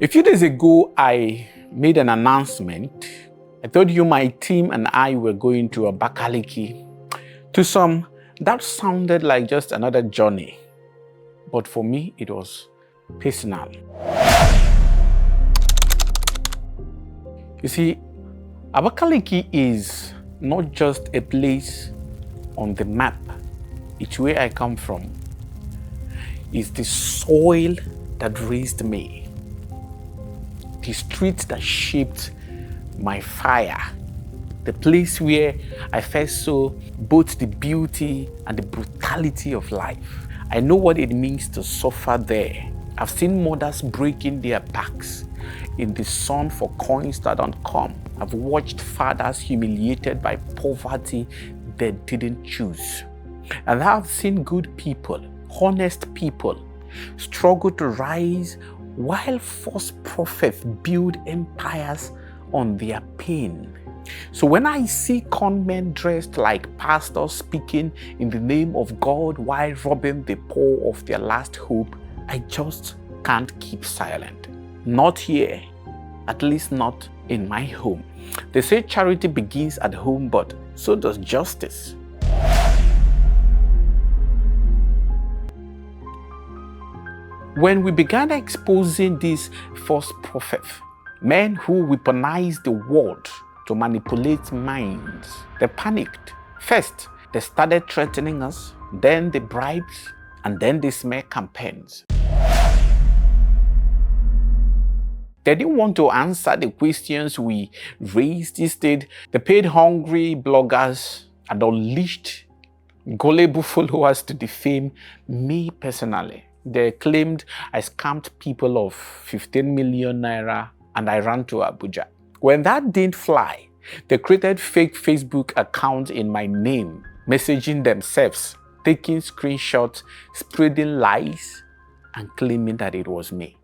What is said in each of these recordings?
A few days ago, I made an announcement. I told you my team and I were going to Abakaliki. To some, that sounded like just another journey. But for me, it was personal. You see, Abakaliki is not just a place on the map. It's where I come from. It's the soil that raised me. The streets that shaped my fire. The place where I first saw both the beauty and the brutality of life. I know what it means to suffer there. I've seen mothers breaking their backs in the sun for coins that don't come. I've watched fathers humiliated by poverty they didn't choose. And I've seen good people, honest people, struggle to rise while false prophets build empires on their pain. So when I see con men dressed like pastors speaking in the name of God while robbing the poor of their last hope, I just can't keep silent. Not here, at least not in my home. They say charity begins at home, but so does justice. When we began exposing these false prophets, men who weaponized the word to manipulate minds, they panicked. First, they started threatening us, then the bribes, and then the smear campaigns. They didn't want to answer the questions we raised. Instead, they paid hungry bloggers and unleashed gullible followers to defame me personally. They claimed I scammed people of 15 million naira and I ran to Abuja. When that didn't fly, they created fake Facebook accounts in my name, messaging themselves, taking screenshots, spreading lies, and claiming that it was me.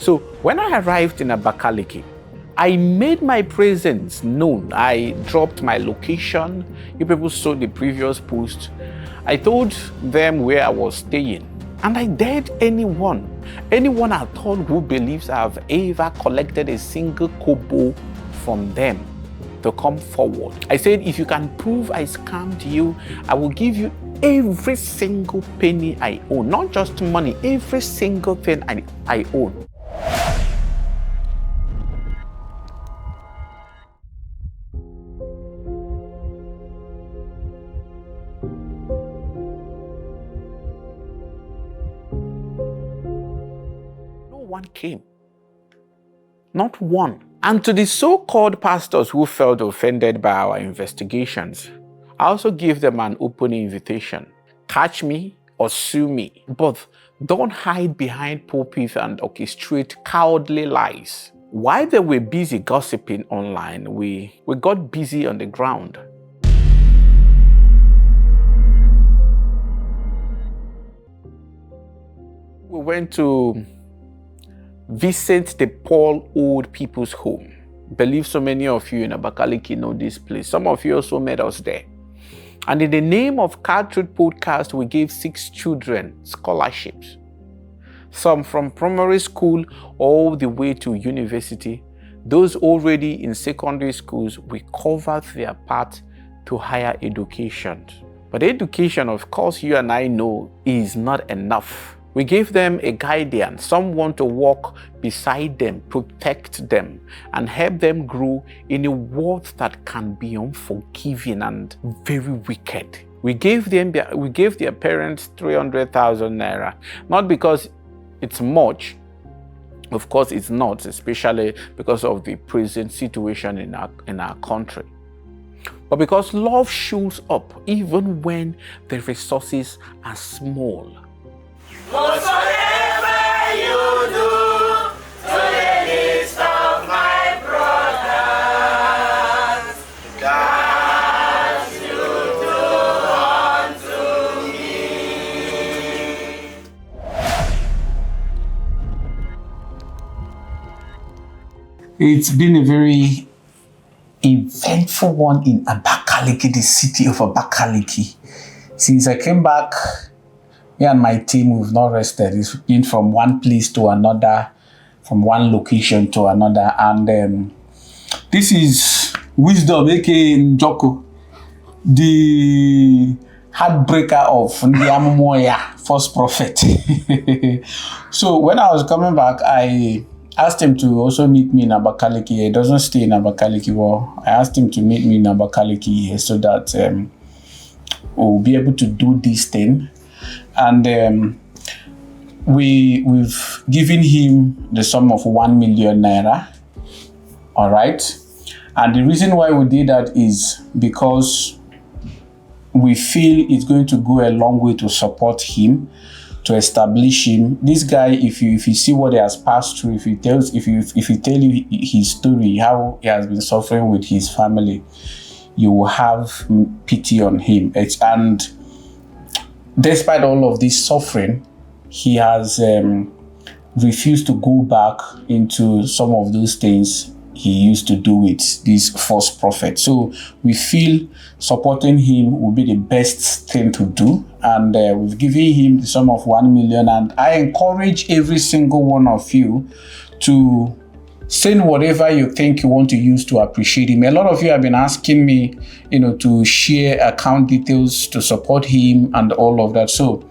So when I arrived in Abakaliki, I made my presence known. I dropped my location. You people saw the previous post. I told them where I was staying. And I dared anyone at all who believes I have ever collected a single kobo from them to come forward. I said, if you can prove I scammed you, I will give you every single penny I own. Not just money, every single thing I own. One came. Not one. And to the so-called pastors who felt offended by our investigations, I also gave them an open invitation. Catch me or sue me, but don't hide behind pulpits and orchestrate cowardly lies. While they were busy gossiping online, we got busy on the ground. We went to visit the poor old people's home. I believe so many of you in Abakaliki know this place. Some of you also met us there. And in the name of KaaTruths Podcast, we gave 6 children scholarships. Some from primary school all the way to university. Those already in secondary schools, we covered their path to higher education. But education, of course, you and I know, is not enough. We gave them a guardian, someone to walk beside them, protect them, and help them grow in a world that can be unforgiving and very wicked. We gave their parents 300,000 naira, not because it's much. Of course, it's not, especially because of the present situation in our country. But because love shows up even when the resources are small. Whatsoever you do, to the least of my It's been a very eventful one in Abakaliki, the city of Abakaliki. Since I came back, me and my team, we've not rested. It's been from one place to another, from one location to another. And this is Wisdom, aka Njoko, the heartbreaker of Ndiamoya, first prophet. So when I was coming back, I asked him to also meet me in Abakaliki. He doesn't stay in Abakaliki. Well, I asked him to meet me in Abakaliki so that we'll be able to do this thing. And we've given him the sum of 1 million naira. All right. And the reason why we did that is because we feel it's going to go a long way to support him, to establish him. This guy, if you see what he has passed through, if he tell you his story, how he has been suffering with his family, you will have pity on him. And despite all of this suffering, he has refused to go back into some of those things he used to do with this false prophet. So we feel supporting him will be the best thing to do. And we've given him the sum of 1 million. And I encourage every single one of you to send whatever you think you want to use to appreciate him. A lot of you have been asking me, to share account details to support him and all of that. So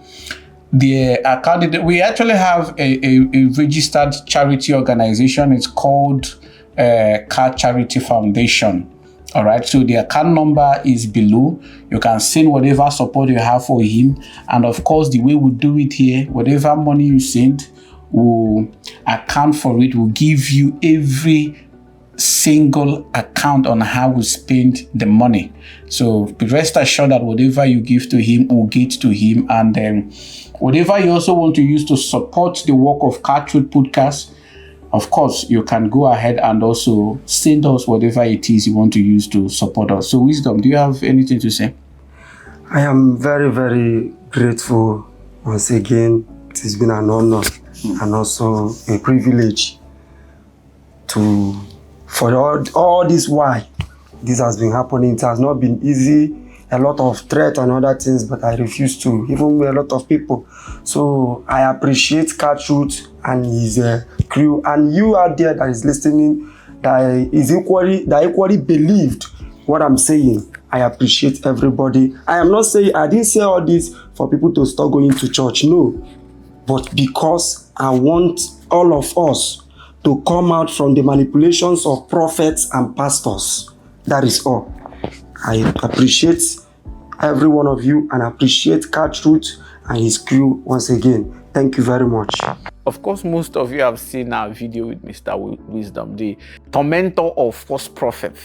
the account, we actually have a registered charity organization. It's called KaaTruths Foundation. All right, so the account number is below. You can send whatever support you have for him. And of course, the way we do it here, whatever money you send, we'll account for it. We'll give you every single account on how we spend the money. So be rest assured that whatever you give to him will get to him. And then whatever you also want to use to support the work of KaaTruths Podcast, of course, you can go ahead and also send us whatever it is you want to use to support us. So Wisdom, do you have anything to say? I am very, very grateful once again. It has been an honor and also a privilege for all this while this has been happening. It has not been easy, a lot of threat and other things, but I refuse to, even with a lot of people. So I appreciate KaaTruths and his crew, and you out there that is listening, that equally believed what I'm saying. I appreciate everybody. I didn't say all this for people to start going to church, no, but because I want all of us to come out from the manipulations of prophets and pastors. That is all. I appreciate every one of you and appreciate KaaTruths and his crew once again. Thank you very much. Of course, most of you have seen our video with Mr. Wisdom, the tormentor of false prophets,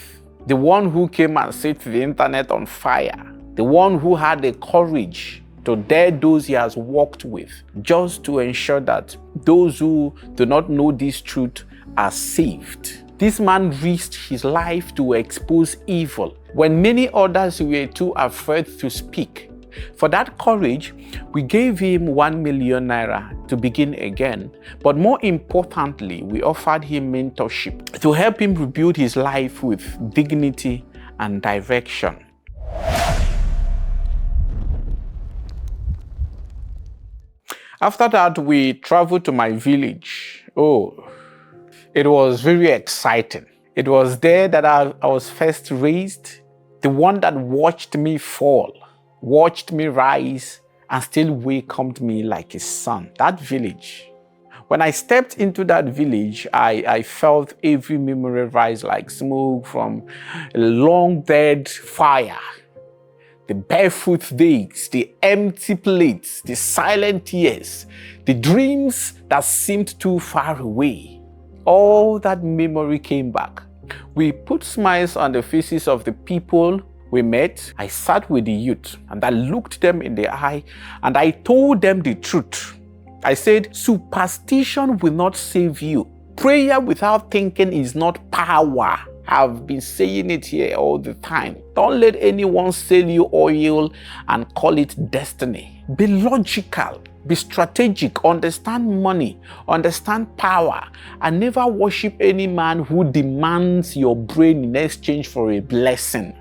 the one who came and set the internet on fire, the one who had the courage to dare those he has worked with, just to ensure that those who do not know this truth are saved. This man risked his life to expose evil when many others were too afraid to speak. For that courage, we gave him 1 million naira to begin again. But more importantly, we offered him mentorship to help him rebuild his life with dignity and direction. After that, we traveled to my village. It was very exciting. It was there that I was first raised, the one that watched me fall, watched me rise, and still welcomed me like a son. That village. When I stepped into that village, I felt every memory rise like smoke from a long dead fire. The barefoot days, the empty plates, the silent tears, the dreams that seemed too far away. All that memory came back. We put smiles on the faces of the people we met. I sat with the youth and I looked them in the eye and I told them the truth. I said, superstition will not save you. Prayer without thinking is not power. I've been saying it here all the time. Don't let anyone sell you oil and call it destiny. Be logical. Be strategic, understand money, understand power, and never worship any man who demands your brain in exchange for a blessing.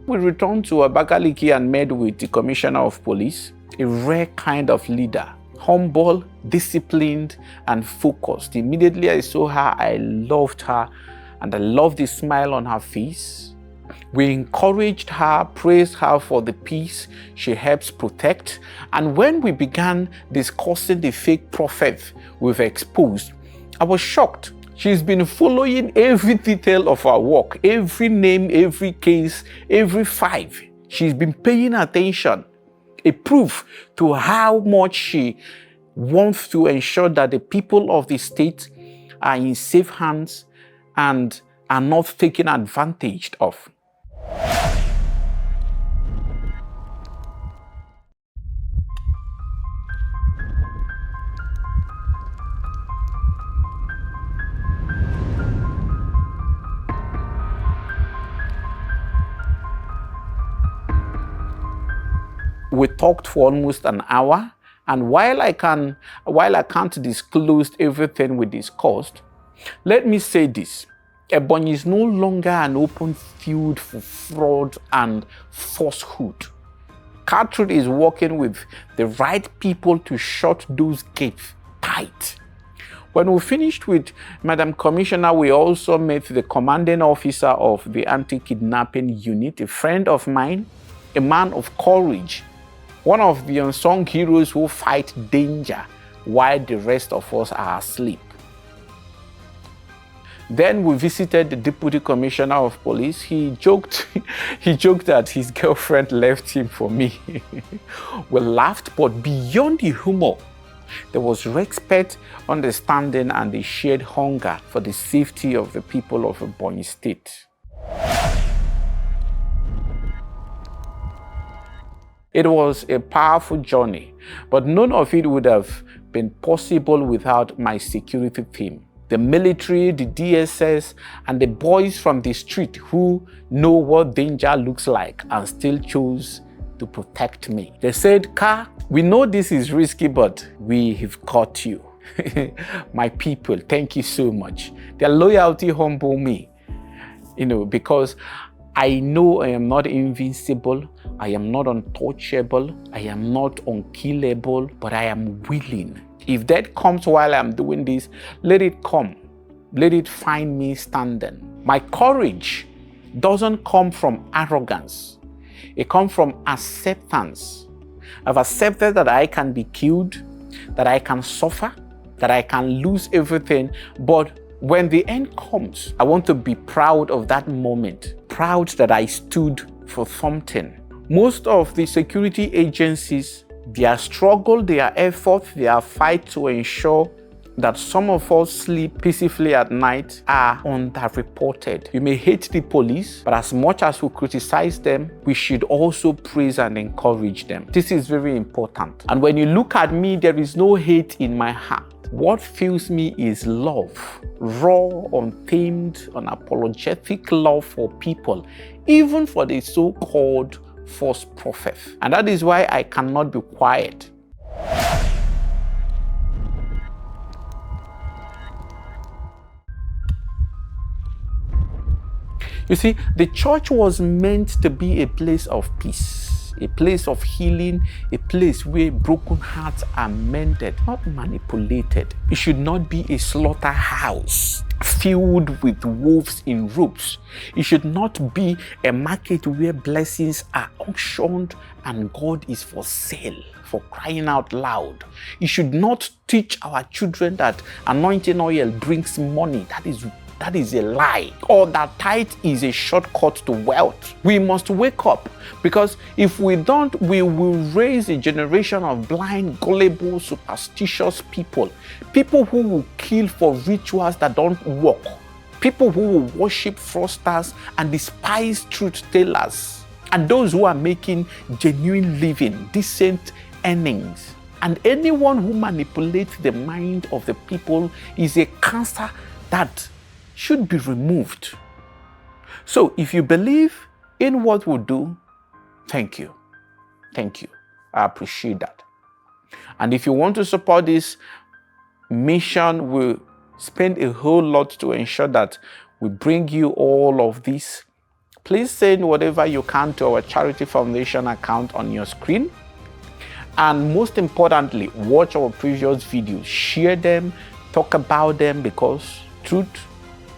We returned to Abakaliki and met with the Commissioner of Police, a rare kind of leader, humble, disciplined, and focused. Immediately I saw her, I loved her, and I loved the smile on her face. We encouraged her, praised her for the peace she helps protect, and when we began discussing the fake prophet we've exposed, I was shocked. She's been following every detail of our work, every name, every case, every five. She's been paying attention, a proof to how much she wants to ensure that the people of the state are in safe hands and are not taken advantage of. We talked for almost an hour, and while I can't disclose everything we discussed, let me say this. Ebonyi is no longer an open field for fraud and falsehood. KaaTruths is working with the right people to shut those gates tight. When we finished with Madam Commissioner, we also met the commanding officer of the anti-kidnapping unit, a friend of mine, a man of courage, one of the unsung heroes who fight danger while the rest of us are asleep. Then we visited the Deputy Commissioner of Police. He joked that his girlfriend left him for me. We laughed, but beyond the humor, there was respect, understanding, and a shared hunger for the safety of the people of Ebonyi State. It was a powerful journey, but none of it would have been possible without my security team. The military, the DSS, and the boys from the street who know what danger looks like and still chose to protect me. They said, "Ka, we know this is risky, but we have got you." My people, thank you so much. Their loyalty humbled me, because I know I am not invincible, I am not untouchable, I am not unkillable, but I am willing. If that comes while I'm doing this, let it come. Let it find me standing. My courage doesn't come from arrogance. It comes from acceptance. I've accepted that I can be killed, that I can suffer, that I can lose everything, but when the end comes, I want to be proud of that moment, proud that I stood for something. Most of the security agencies, their struggle, their effort, their fight to ensure that some of us sleep peacefully at night are underreported. We may hate the police, but as much as we criticize them, we should also praise and encourage them. This is very important. And when you look at me, there is no hate in my heart. What fills me is love, raw, untamed, unapologetic love for people, even for the so-called false prophet. And that is why I cannot be quiet. You see, the church was meant to be a place of peace, a place of healing, a place where broken hearts are mended, not manipulated. It should not be a slaughterhouse filled with wolves in robes. It should not be a market where blessings are auctioned and God is for sale, for crying out loud. It should not teach our children that anointing oil brings money. That is a lie, or that tithe is a shortcut to wealth. We must wake up, because if we don't, we will raise a generation of blind, gullible, superstitious people. People who will kill for rituals that don't work. People who will worship fraudsters and despise truth tellers. And those who are making genuine living, decent earnings. And anyone who manipulates the mind of the people is a cancer that should be removed. So if you believe in what we do, thank you. Thank you. I appreciate that. And if you want to support this mission, we'll spend a whole lot to ensure that we bring you all of this. Please send whatever you can to our Charity Foundation account on your screen. And most importantly, watch our previous videos, share them, talk about them, because truth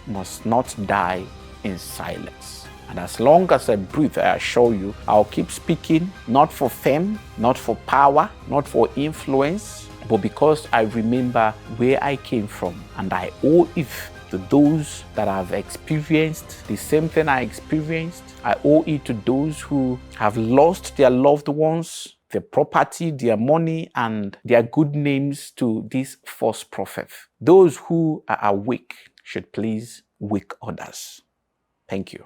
must not die in silence. And as long as I breathe, I assure you, I'll keep speaking, not for fame, not for power, not for influence, but because I remember where I came from, and I owe it to those that have experienced the same thing I experienced. I owe it to those who have lost their loved ones, their property, their money, and their good names to this false prophet. Those who are awake should please wake others. Thank you.